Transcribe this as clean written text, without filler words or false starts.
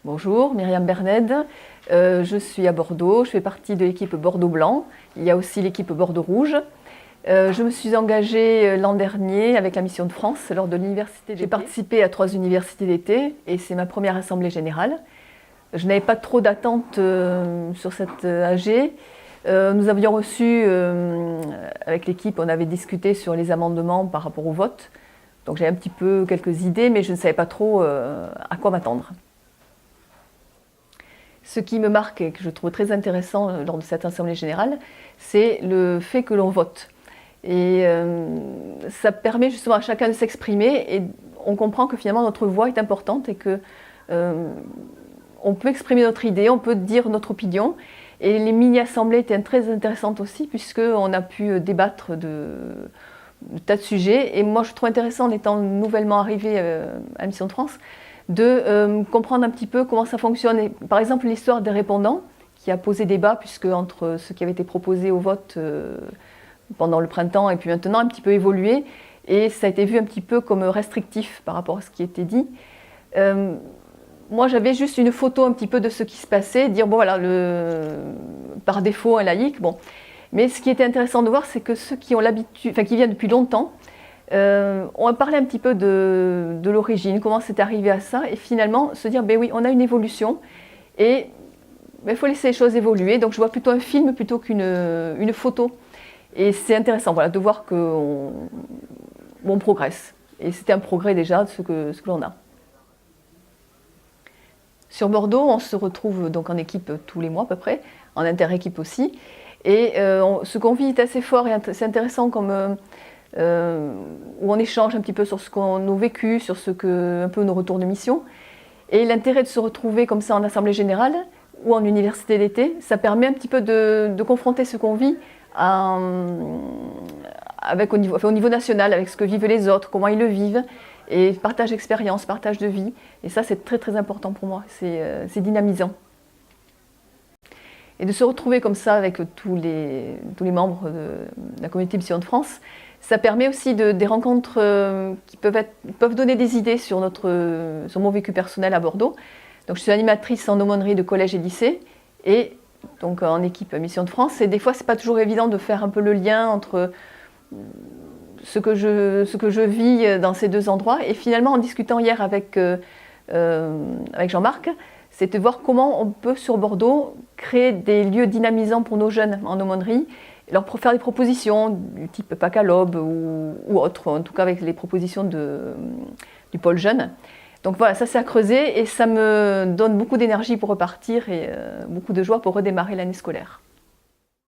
Bonjour, Myriam Berned. Je suis à Bordeaux, je fais partie de l'équipe Bordeaux Blanc. Il y a aussi l'équipe Bordeaux Rouge. Je me suis engagée l'an dernier avec la Mission de France lors de l'université d'été. J'ai participé à 3 universités d'été et c'est ma première assemblée générale. Je n'avais pas trop d'attentes sur cette AG. Nous avions reçu, avec l'équipe, on avait discuté sur les amendements par rapport au vote. Donc j'avais un petit peu quelques idées, mais je ne savais pas trop à quoi m'attendre. Ce qui me marque et que je trouve très intéressant lors de cette assemblée générale, c'est le fait que l'on vote. Et ça permet justement à chacun de s'exprimer et on comprend que finalement notre voix est importante et que on peut exprimer notre idée, on peut dire notre opinion. Et les mini-assemblées étaient très intéressantes aussi puisqu'on a pu débattre de tas de sujets. Et moi je trouve intéressant, en étant nouvellement arrivée à la Mission de France, de comprendre un petit peu comment ça fonctionne. Et, par exemple, l'histoire des répondants, qui a posé débat, puisque entre ce qui avait été proposé au vote pendant le printemps et puis maintenant, un petit peu évolué, et ça a été vu un petit peu comme restrictif par rapport à ce qui était dit. Moi, j'avais juste une photo un petit peu de ce qui se passait, dire, bon voilà, par défaut, un laïc, bon. Mais ce qui était intéressant de voir, c'est que ceux qui ont l'habitude, enfin qui viennent depuis longtemps, on a parlé un petit peu de l'origine, comment c'est arrivé à ça, et finalement se dire, ben oui, on a une évolution, et il faut laisser les choses évoluer. Donc je vois plutôt un film plutôt qu'une photo. Et c'est intéressant voilà, de voir qu'on progresse. Et c'était un progrès déjà de ce que l'on a. Sur Bordeaux, on se retrouve donc en équipe tous les mois à peu près, en inter-équipe aussi. Et ce qu'on vit est assez fort et c'est intéressant comme... où on échange un petit peu sur ce qu'on a vécu, sur un peu nos retours de mission. Et l'intérêt de se retrouver comme ça en assemblée générale ou en université d'été, ça permet un petit peu de confronter ce qu'on vit au niveau national, avec ce que vivent les autres, comment ils le vivent, et partage d'expérience, partage de vie. Et ça, c'est très très important pour moi, c'est dynamisant. Et de se retrouver comme ça avec tous les membres de la communauté Mission de France, ça permet aussi des rencontres qui peuvent donner des idées sur mon vécu personnel à Bordeaux. Donc, je suis animatrice en aumônerie de collège et lycée et donc en équipe Mission de France. Et des fois, c'est pas toujours évident de faire un peu le lien entre ce que je vis dans ces deux endroits. Et finalement, en discutant hier avec Jean-Marc, c'était de voir comment on peut sur Bordeaux créer des lieux dynamisants pour nos jeunes en aumônerie, leur faire des propositions du type PACALOB ou autres, en tout cas avec les propositions du pôle jeune. Donc voilà, ça c'est à creuser et ça me donne beaucoup d'énergie pour repartir et beaucoup de joie pour redémarrer l'année scolaire.